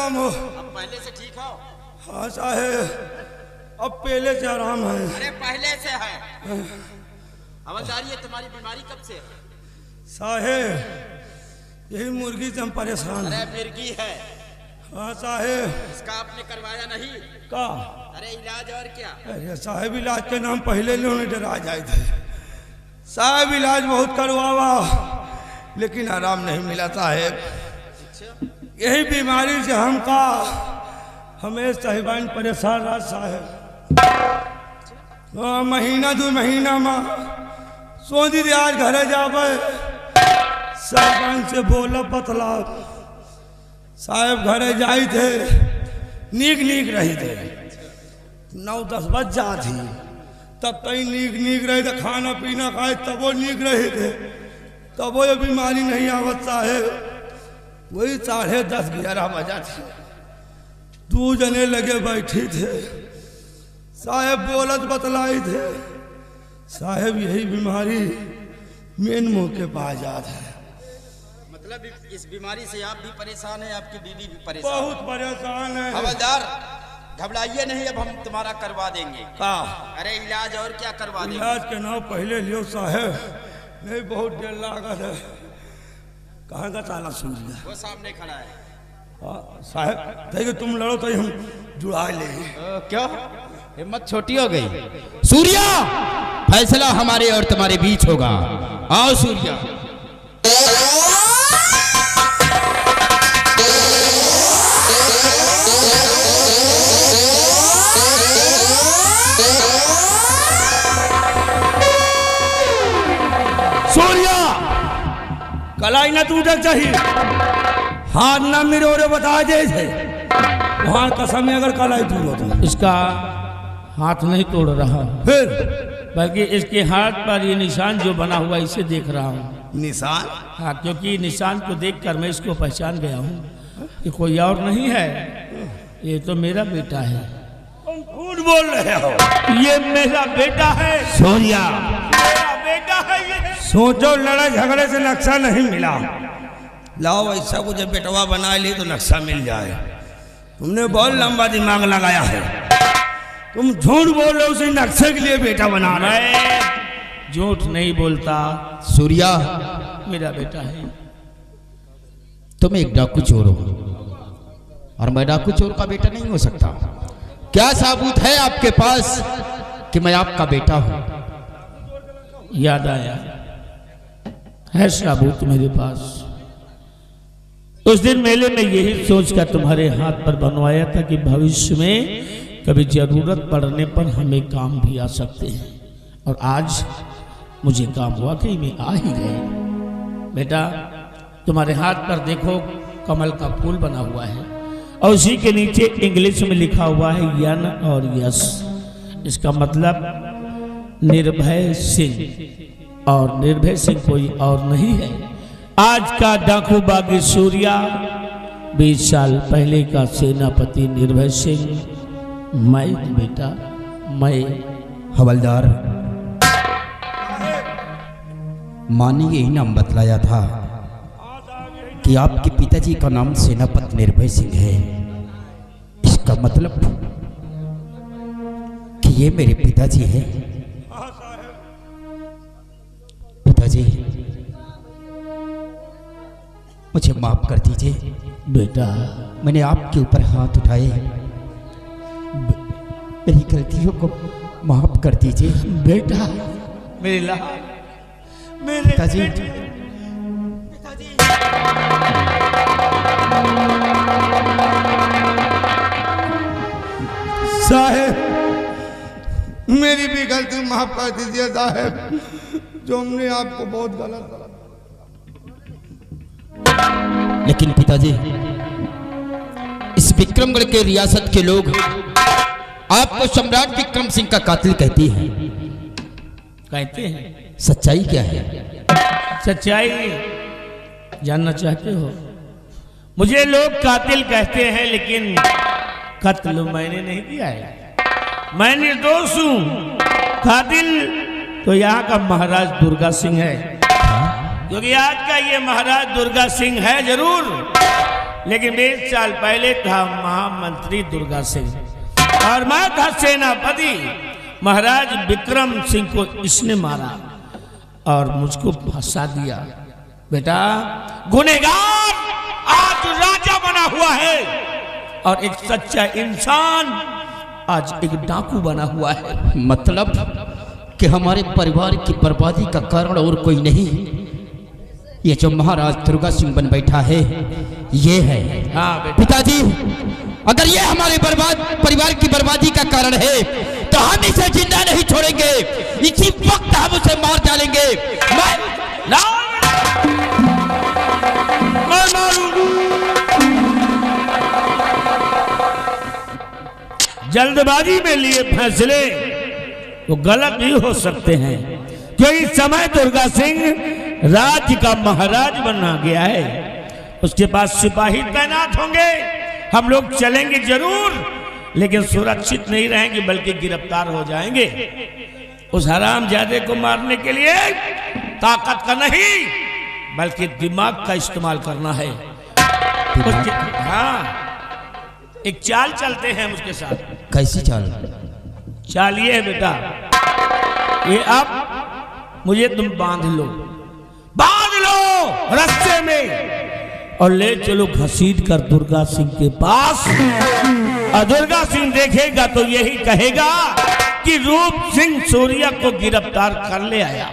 आराम हो। अब पहले से ठीक हो? हाँ साहेब, अब पहले से आराम है। अरे पहले से है। हवलदार ये तुम्हारी बीमारी कब से है? साहेब यही मुर्गी से हम परेशान अरे हैं। मिर्गी है। हाँ साहेब। इसका आपने करवाया नहीं? का? अरे इलाज और क्या? अरे साहेब इलाज के नाम पहले लोग डरा जाए थे। साहब इलाज बहुत करवावा लेकिन आराम नहीं मिला साहेब। यही बीमारी से हमका हमें साहिबान परेशान रहा साहेब। महीना 2 महीना में सोची थी आज घरे जावे, साहिबान से बोला बतला। साहेब घरे जाई थे, नीक रही थे। 9-10 बज जा थी, तब तक नीक रहे थे। खाना पीना खाए तब वो नीक रहे थे, तब वो ये बीमारी नहीं आवत साहेब। वही 10:30-11 बजा थी, 2 जने लगे बैठी थे। साहेब बोलत बतलाई थे, साहेब यही बीमारी मेन मुंह के पास जात है। मतलब इस बीमारी से आप भी परेशान हैं, आपकी बीवी भी परेशान? बहुत परेशान है। हवलदार घबराइए नहीं, अब हम तुम्हारा करवा देंगे। का? अरे इलाज और क्या करवा देंगे? इलाज के नाम पहले लियो साहेब, नहीं बहुत देर लागत है। कहाँ का ताला सूझ गया? वो सामने खड़ा है। साहब देखिए तुम लड़ो तो हम जुड़ा ले। क्यों हिम्मत छोटी हो गई? सूर्या, फैसला हमारे और तुम्हारे बीच होगा। आओ सूर्या। सूर्या कलाई न टूटक चाहिए, हाथ न मिरोरे बता दे थे। वहां कसम में अगर कलाई टूट होता इसका हाथ नहीं तोड़ रहा, फिर बल्कि इसके हाथ पर ये निशान जो बना हुआ इसे देख रहा हूँ। निशान? हाँ, क्योंकि निशान को देखकर मैं इसको पहचान गया हूँ कि कोई और नहीं है, ये तो मेरा बेटा है। तुम झूठ बोल रहे हो। ये मेरा बेटा है सूर्या, मेरा बेटा है ये। सोचो लड़ाई झगड़े से नक्शा नहीं मिला, लाओ ऐसा कुछ बेटवा बना ली तो नक्शा मिल जाए। तुमने बहुत लंबा दिमाग लगाया है, तुम झूठ बोल रहे हो, उसी नक्शे के लिए बेटा बना रहे। मैं झूठ नहीं बोलता, सूर्या मेरा बेटा है। तुम एक डाकू चोर हो और मैं डाकू चोर का बेटा नहीं हो सकता। क्या सबूत है आपके पास कि मैं आपका बेटा हूं? याद आया है सबूत मेरे पास। उस दिन मेले में यही सोचकर तुम्हारे हाथ पर बनवाया था कि भविष्य में कभी जरूरत पड़ने पर हमें काम भी आ सकते हैं, और आज मुझे काम हुआ कि मैं आ ही गए। बेटा तुम्हारे हाथ पर देखो कमल का फूल बना हुआ है और उसी के नीचे इंग्लिश में लिखा हुआ है यन और यस। इसका मतलब निर्भय सिंह, और निर्भय सिंह कोई और नहीं है, आज का डाकू बागी सूर्या, 20 साल पहले का सेनापति निर्भय सिंह। मैं बेटा, मैं। हवलदार, माँ ने यही नाम बतलाया था कि आपके पिताजी का नाम सेनापति निर्भय सिंह है। इसका मतलब कि ये मेरे पिताजी हैं। पिताजी मुझे माफ कर दीजिए बेटा, मैंने आपके ऊपर हाथ उठाए, मेरी गलतियों को माफ कर दीजिए। बेटा मेरे लाल, मेरे पिताजी। साहेब मेरी भी गलती माफ कर दीजिए साहेब, जो हमने आपको बहुत गलत। लेकिन पिताजी, इस विक्रमगढ़ के रियासत के लोग आपको सम्राट विक्रम सिंह का कातिल कहती हैं। कहते हैं। सच्चाई क्या है? सच्चाई जानना चाहते हो? मुझे लोग कातिल कहते हैं, लेकिन कत्ल मैंने नहीं किया है, मैं निर्दोष हूं। कातिल तो यहाँ का महाराज दुर्गा सिंह है, क्योंकि आज का ये महाराज दुर्गा सिंह है जरूर, लेकिन 20 साल पहले था महामंत्री दुर्गा सिंह और मैं था सेनापति। महाराज विक्रम सिंह को इसने मारा और मुझको फंसा दिया। बेटा गुनहगार आज राजा बना हुआ है और एक सच्चा इंसान आज एक डाकू बना हुआ है। मतलब कि हमारे परिवार की बर्बादी का कारण और कोई नहीं, ये जो महाराज दुर्गा सिंह बन बैठा है ये है। हाँ बेटा। पिताजी, अगर ये हमारे परिवार की बर्बादी का कारण है तो हम इसे जिंदा नहीं छोड़ेंगे, इसी वक्त हम उसे मार डालेंगे। मैं मारूं। जल्दबाजी में लिए फैसले वो गलत भी हो सकते हैं, क्योंकि समय दुर्गा सिंह राज्य का महाराज बना गया है। उसके पास सिपाही तैनात होंगे, हम लोग चलेंगे जरूर, लेकिन सुरक्षित नहीं रहेंगे बल्कि गिरफ्तार हो जाएंगे। उस हरामजादे को मारने के लिए ताकत का नहीं बल्कि दिमाग का इस्तेमाल करना है। हाँ, एक चाल चलते हैं उसके साथ। कैसी चाल? चाल ये है बेटा, ये अब मुझे तुम बांध लो रास्ते में और ले चलो घसीट कर दुर्गा सिंह के पास। और दुर्गा सिंह देखेगा तो यही कहेगा कि रूप सिंह सूर्या को गिरफ्तार कर ले आया,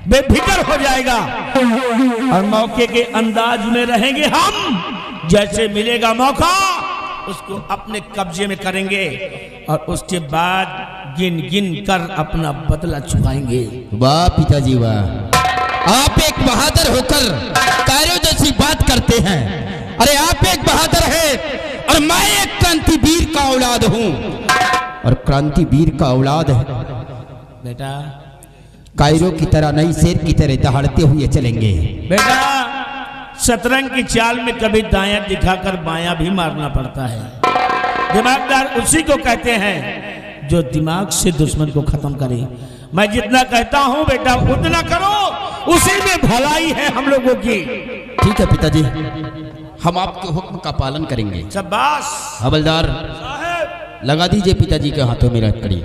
बेफिक्र हो जाएगा और मौके के अंदाज में रहेंगे हम। जैसे मिलेगा मौका उसको अपने कब्जे में करेंगे और उसके बाद गिन गिन कर अपना बदला चुकाएंगे। वाह पिताजी वाह, आप एक बहादुर होकर कायरों जैसी बात करते हैं। अरे आप एक बहादुर है और मैं एक क्रांतिवीर का औलाद हूँ, और क्रांतिवीर का औलाद है बेटा। कायरों की तरह नहीं, शेर की तरह दहाड़ते हुए चलेंगे। बेटा शतरंज की चाल में कभी दायां दिखाकर बायां भी मारना पड़ता है। दिमागदार उसी को कहते हैं जो दिमाग से दुश्मन को खत्म करे। मैं जितना कहता हूं बेटा उतना करो, उसी में भलाई है हम लोगों की। ठीक है पिताजी, हम आपके हुक्म का पालन करेंगे। शाबाश। हवलदार लगा दीजिए पिताजी के हाथों में लकड़ी।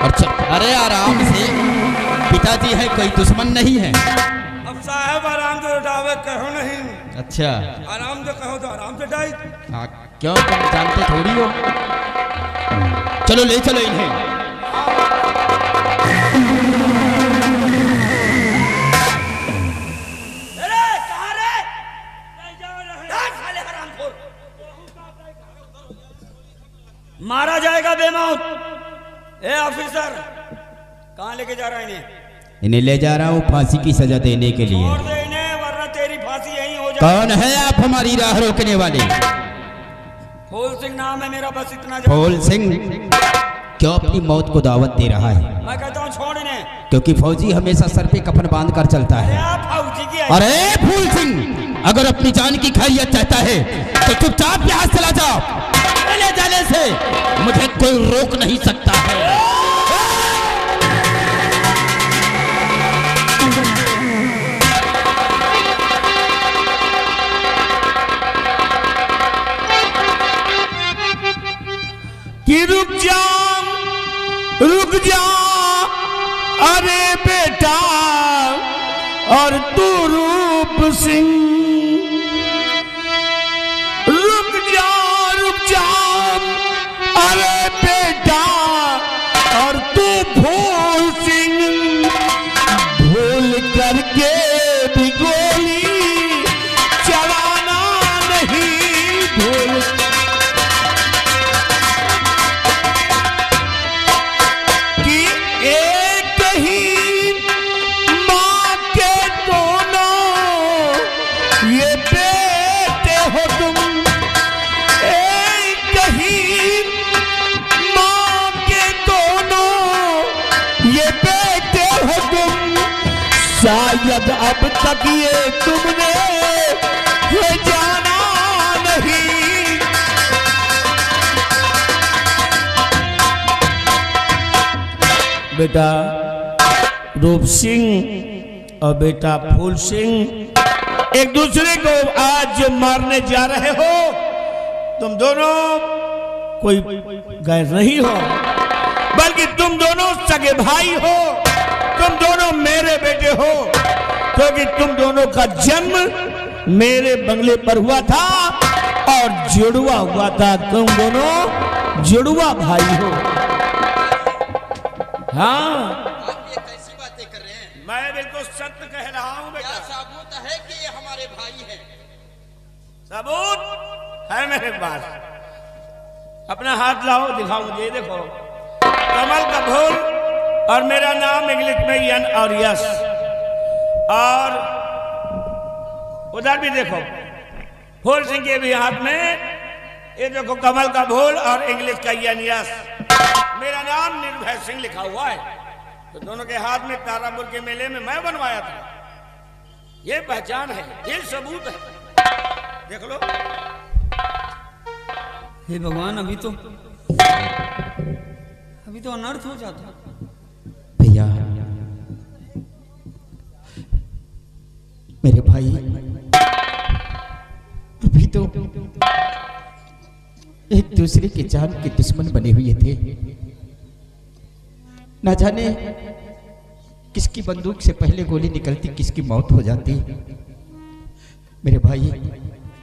अच्छा, अरे आराम से, पिताजी है कोई दुश्मन नहीं है। अब साहब आराम से उठावे कहो नहीं। अच्छा, आराम से कहो तो आराम से डाई। हाँ, क्यों तुम जानते थोड़ी हो। चलो ले चलो इन्हें। मारा जाएगा बेमौत। ए ऑफिसर, कहाँ लेके जा रहा है इन्हें? इन्हें ले जा रहा हूँ फांसी की सजा देने के लिए। छोड़ दे इन्हें वरना तेरी फांसी यहीं हो जाएगी। कौन है आप हमारी राह रोकने वाले? फूल सिंह नाम है मेरा, बस इतना। फूल सिंह क्यों अपनी मौत को दावत दे रहा है? मैं कहता हूँ छोड़ इन्हें। क्योंकि फौजी हमेशा सर पे कफन बांध कर चलता है। फौजी की अरे फूल सिंह, अगर अपनी जान की खैरियत चाहता है तो चुपचाप यहाँ चला जाओ। ले जाने से मुझे कोई रोक नहीं सकता है। कि रुक जा अरे बेटा, और तू रूप सिंह रुक जा अरे बेटा, और तू फूल सिंह भूल करके भी गोली चलाना नहीं भूल। कि एक ही माँ के दोनों ये बेटे हो तुम, एक ही माँ के दोनों ये बेटे हो तुम। शायद अब तक ये तुमने ये जाना नहीं। बेटा रूप सिंह और बेटा फूल सिंह एक दूसरे को आज जो मारने जा रहे हो, तुम दोनों कोई गैर नहीं हो, बल्कि तुम दोनों सगे भाई हो, तुम दोनों मेरे बेटे हो, क्योंकि तुम दोनों का जन्म मेरे बंगले पर हुआ था और जुड़वा हुआ था। तुम दोनों जुड़वा भाई हो। हाँ, आप ये कैसी बातें कर रहे हैं? मैं बिल्कुल सत्य कह रहा हूं बेटा। क्या सबूत है कि ये हमारे भाई हैं? सबूत है मेरे पास। अपना हाथ लाओ, दिखाओ मुझे। देखो, कमल का फूल और मेरा नाम इंग्लिश में यन और यस, और उधर भी देखो फूल सिंह के भी हाथ में ये देखो कमल का फूल और इंग्लिश का यन यस, मेरा नाम निर्भय सिंह लिखा हुआ है। तो दोनों के हाथ में तारापुर के मेले में मैं बनवाया था। ये पहचान है, ये सबूत है, देख लो। हे भगवान, अभी तो अनर्थ हो जाता। भैया, मेरे भाई अभी तो एक दूसरे के जान के दुश्मन बने हुए थे। ना जाने किसकी बंदूक से पहले गोली निकलती, किसकी मौत हो जाती। मेरे भाई,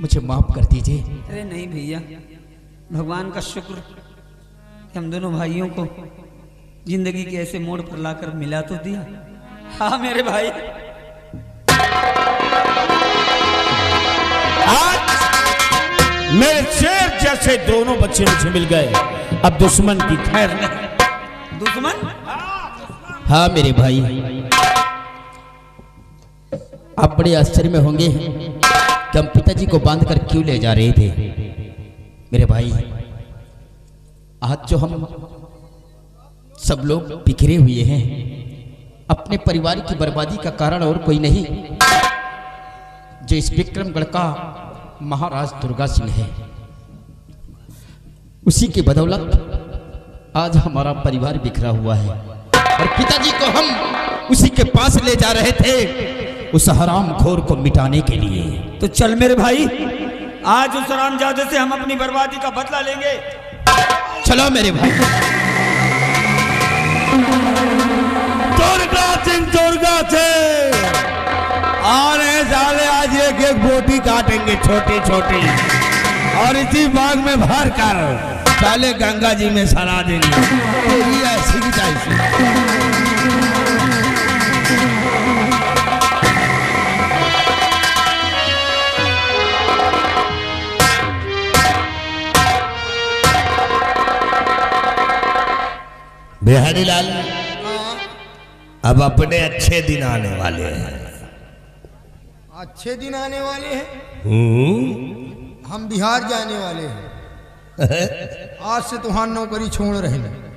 मुझे माफ कर दीजिए। अरे नहीं भैया, भगवान का शुक्र कि हम दोनों भाइयों को जिंदगी के ऐसे मोड़ पर लाकर मिला तो दिया। हाँ मेरे भाई, आज मेरे शेर जैसे दोनों बच्चे मुझे मिल गए। अब दुश्मन की खैर नहीं। दुश्मन? हाँ मेरे भाई, आप बड़े आश्चर्य में होंगे कि हम पिताजी को बांध कर क्यों ले जा रहे थे। मेरे भाई, आज जो हम सब लोग बिखरे हुए हैं, अपने परिवार की बर्बादी का कारण और कोई नहीं, जो इस विक्रमगढ़ का महाराज दुर्गा सिंह है, उसी की बदौलत आज हमारा परिवार बिखरा हुआ है। और पिताजी को हम उसी के पास ले जा रहे थे, उस हरामखोर को मिटाने के लिए। तो चल मेरे भाई, आज उस रामजादे से हम अपनी बर्बादी का बदला लेंगे। चलो मेरे भाई। दुर्गा सिंह आने साले आज एक एक बोटी काटेंगे, छोटी छोटी, और इसी बाग में भर कर साले गंगा जी में सरा देंगे। तेरी ऐसी की तैसी। बिहारी लाल, अब अपने अच्छे दिन आने वाले हैं। अच्छे दिन आने वाले हैं? हम बिहार जाने वाले हैं। आज से तुहार नौकरी छोड़ रहे हैं।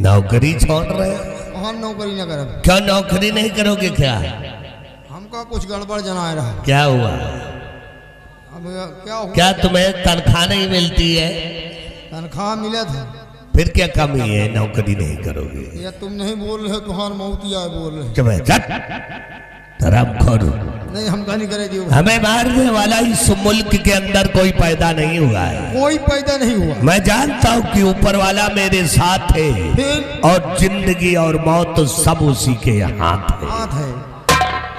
नौकरी छोड़ रहे? हम नौकरी न करब। क्या नौकरी नहीं करोगे क्या? हमका कुछ गड़बड़ जनाए रहा। क्या हुआ? अब क्या हुआ? क्या तुम्हें तनख्वाह नहीं मिलती है? तनख्वाह मिला था। फिर क्या कमी है, नौकरी नहीं करोगे? या तुम नहीं बोल रहे, तुहार मौतिया बोल रहे। नहीं, हम नहीं करे दियो। हमें मारने वाला इस मुल्क के अंदर कोई पैदा नहीं हुआ है। कोई पैदा नहीं हुआ। मैं जानता हूँ कि ऊपर वाला मेरे साथ है, और जिंदगी और मौत सब उसी के हाथ है।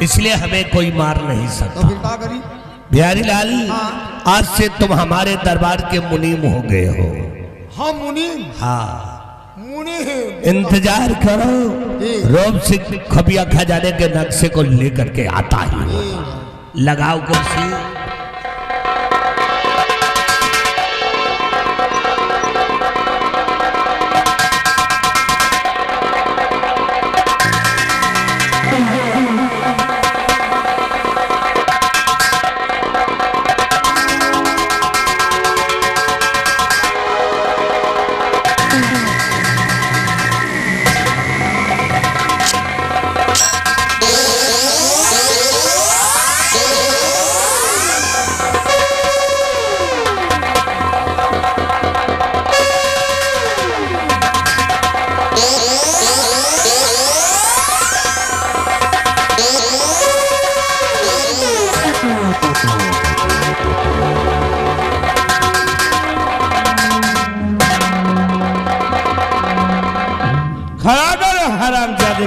इसलिए हमें कोई मार नहीं सकता। तो फिर क्या करी? बिहारी लाल, आज से तुम हमारे दरबार के मुनीम हो गए हो। हम मुनि? हाँ, मुनि हैं। इंतजार करो, रोम सिंह खबिया खजाने के नक्शे को लेकर के आता ही। लगाओ कुर्सी।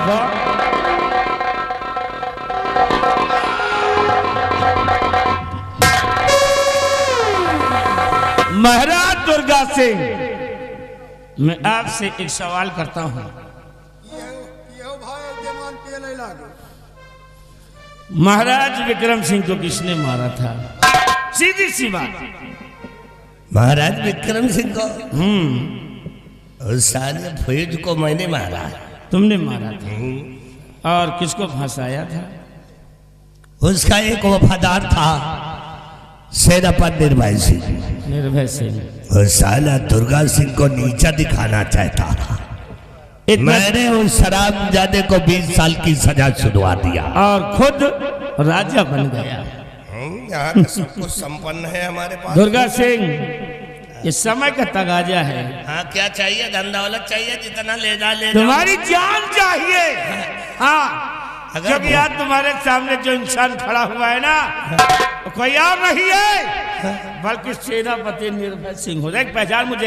देखो। महाराज दुर्गा सिंह, मैं आपसे एक सवाल करता हूं। महाराज विक्रम सिंह को किसने मारा था? सीधी सी बात। महाराज विक्रम सिंह को? उस साले फौज को मैंने मारा। तुमने मारा था? और किसको फंसाया था? उसका एक वफादार था, सेनापति निर्भय सिंह। निर्भय सिंह। उस साला दुर्गा सिंह को नीचा दिखाना चाहता था। मैंने उस शराबजादे को 20 साल की सजा सुनवा दिया और खुद राजा बन गया। यहाँ तो सब कुछ संपन्न है हमारे पास। दुर्गा सिंह, ये समय का तगाजा है। हाँ, क्या चाहिए? धन दौलत चाहिए, जितना ले जा ले। तुम्हारी जान चाहिए। हाँ, क्योंकि आज तुम्हारे सामने जो इंसान खड़ा हुआ है ना, वो कोई और नहीं है बल्कि सेनापति निर्भय सिंह हो। देख, पहचान मुझे।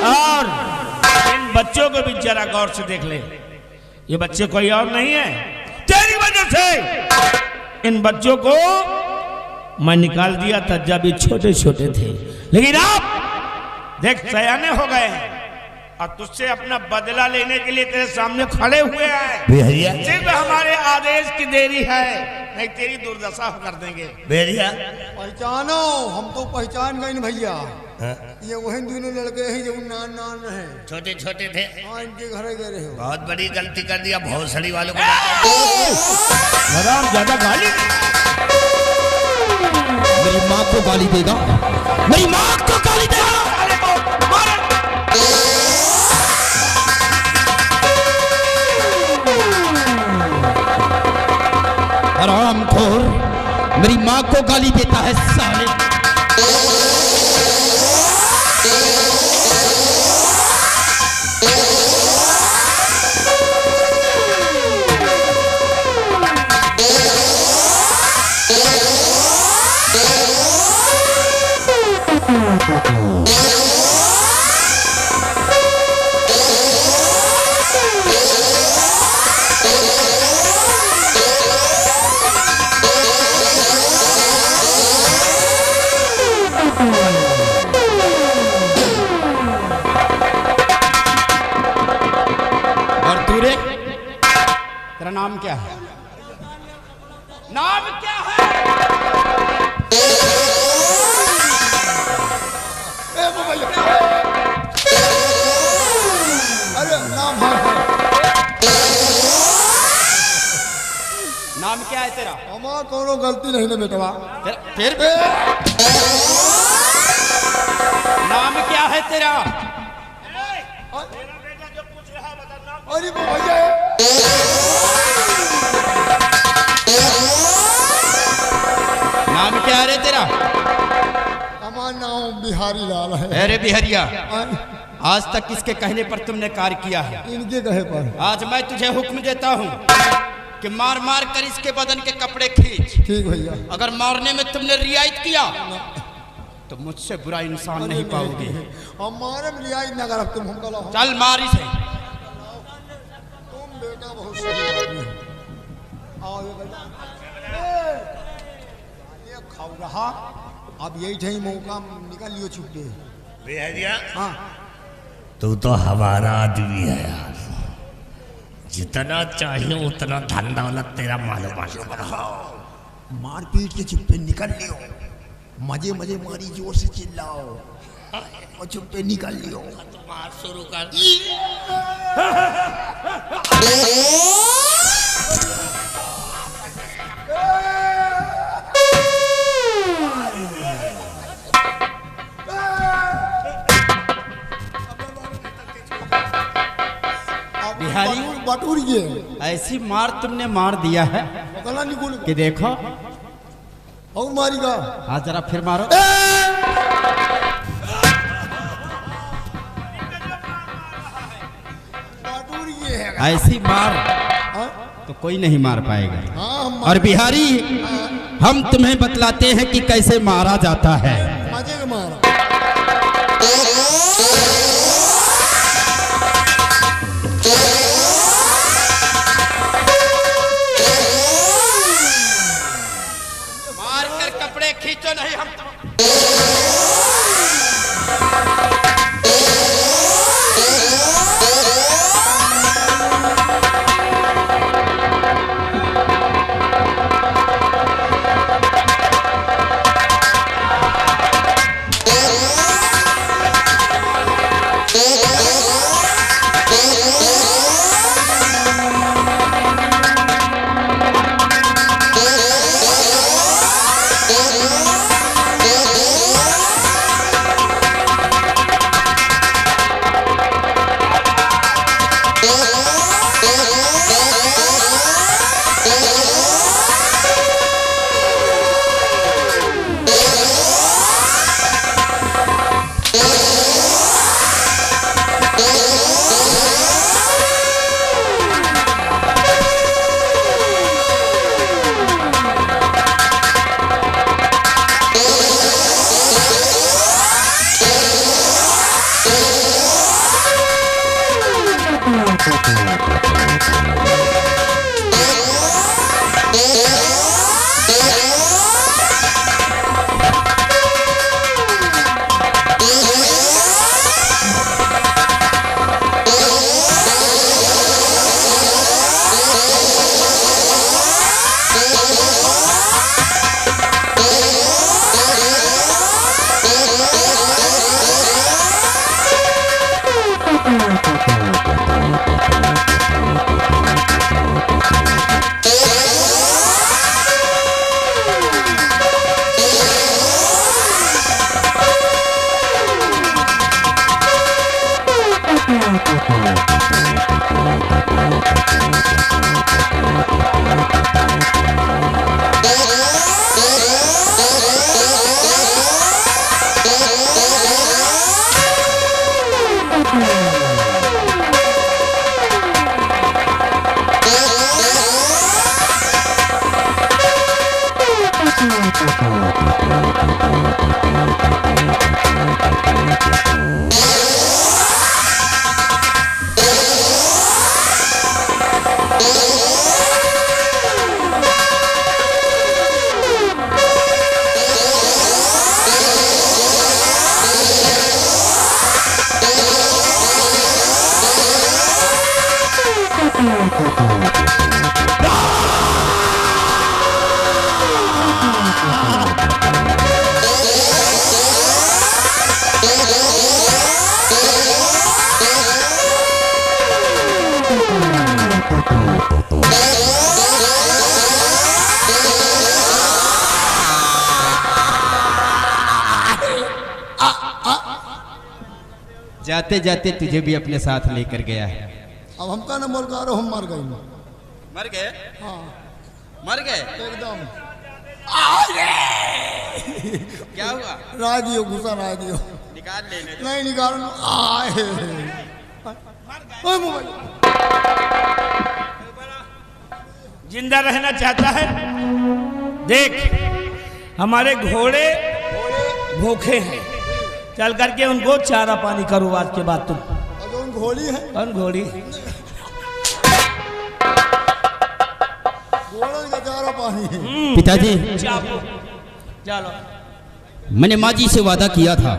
और इन बच्चों को भी जरा गौर से देख ले। ये बच्चे कोई और नहीं है, तेरी वजह से इन बच्चों को मैं निकाल दिया था जब ये छोटे छोटे थे, लेकिन आप देख सयाने हो गए हैं और तुझसे अपना बदला लेने के लिए तेरे सामने खड़े हुए हैं। सिर्फ हमारे आदेश की देरी है, नहीं तेरी दुर्दशा कर देंगे। बेरिया पहचानो, हम तो पहचान गए भैया। ये वही दोनों लड़के हैं जो नान है, छोटे छोटे थे। हाँ, इनके घर गए रहे हो। बहुत बड़ी गलती कर दिया, भौसड़ी वालों को। ज्यादा गाली, मेरी माँ को गाली देगा, मेरी माँ को गाली देगा। हरामखोर, मेरी माँ को गाली देता है साले। तेरा नाम क्या है? नाम क्या है? अरे नाम है। नाम क्या है तेरा? हमारा कोनो गलती नहीं ना बेटवा। फिर नाम क्या है तेरा? अरे भैया, नाम क्या है रे तेरा? हमारा नाम बिहारी लाल है। अरे बिहारिया, आज तक किसके कहने पर तुमने कार्य किया है? इनके कहे पर। आज मैं तुझे हुक्म देता हूँ कि मार मार कर इसके बदन के कपड़े खींच। ठीक भैया। अगर मारने में तुमने रियायत किया तो मुझसे बुरा इंसान नहीं पाओगे। हमारे में रियायत न कर, तुम हमको लाओ। चल मार इसे। तुम बेटा बहुत सही आदमी है। आओ ये बेटा, ये खाओ रहा। अब यही थे मौका, निकल लियो छुट्टी। बेहरिया, हाँ, तू तो हमारा आदमी है यार। जितना चाहिए उतना धन दौलत तेरा मालूम मार पीट के चुप्पे निकल लियो। मजे मजे मारी, जोर से चिल्लाओ और चुप्पे निकल लियो। मार शुरू कर। बिहारी, बटूर ये ऐसी मार तुमने मार दिया है गला निकल कि देखो। और मारीगा। हाँ, जरा फिर मारो। बटूर ये है। ऐसी मार हाँ? तो कोई नहीं मार पाएगा। हाँ, हम और बिहारी, हम तुम्हें बतलाते हैं कि कैसे मारा जाता है। मजे के मारा। खींचो नहीं हम जाते जाते तुझे भी अपने साथ लेकर गया है। अब हमका न मर गा रहो, हम मर गए। मर गए? हाँ मर गए एकदम। क्या हुआ? राय दियो, घुसा राय दियो। निकाल लेने दो। नहीं निकाल आए। ओए मोबाइल जिंदा रहना चाहता है? देख, हमारे घोड़े भूखे हैं, चल करके उनको चारा पानी करो आज के बाद तुम। कौन घोड़ी है? कौन घोड़ी? घोड़े का चारा पानी। पिताजी, चलो। मैंने माँ जी से वादा किया था,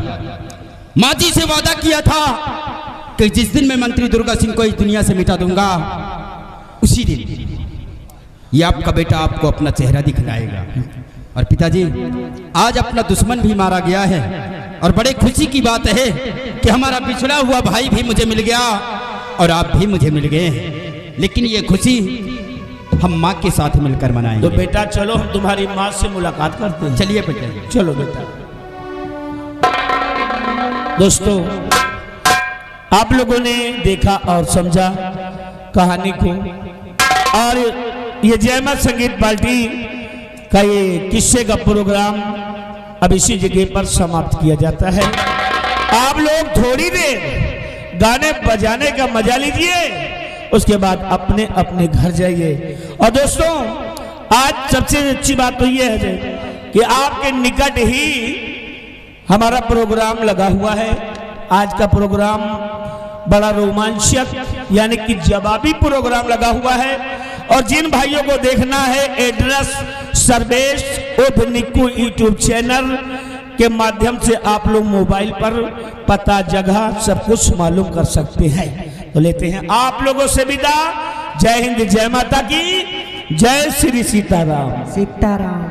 माँ जी से वादा किया था कि जिस दिन मैं मंत्री दुर्गा सिंह को इस दुनिया से मिटा दूंगा, उसी दिन ये आपका बेटा आपको अपना चेहरा दिखलाएगा। और पिताजी, आज अपना दुश्मन भी मारा गया है और बड़े खुशी की बात है कि हमारा बिछड़ा हुआ भाई भी मुझे मिल गया और आप भी मुझे मिल गए हैं। लेकिन ये खुशी हम माँ के साथ मिलकर मनाएंगे। तो बेटा चलो, हम तुम्हारी माँ से मुलाकात करते हैं। चलिए बेटा, चलो बेटा। दोस्तों, आप लोगों ने देखा और समझा कहानी को, और ये जयमत संगीत पार्टी का ये किस्से का प्रोग्राम अब इसी जगह पर समाप्त किया जाता है। आप लोग थोड़ी देर गाने बजाने का मजा लीजिए, उसके बाद अपने अपने घर जाइए। और दोस्तों, आज सबसे अच्छी बात तो ये है कि आपके निकट ही हमारा प्रोग्राम लगा हुआ है। आज का प्रोग्राम बड़ा रोमांचक यानी कि जवाबी प्रोग्राम लगा हुआ है। और जिन भाइयों को देखना है, एड्रेस सर्वेश उर्फ निक्कू यूट्यूब चैनल के माध्यम से आप लोग मोबाइल पर पता जगह सब कुछ मालूम कर सकते हैं। तो लेते हैं आप लोगों से विदा। जय हिंद, जय माता की, जय श्री सीताराम। सीताराम।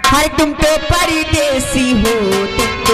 हाय तुम तो परदेसी हो, तुम तो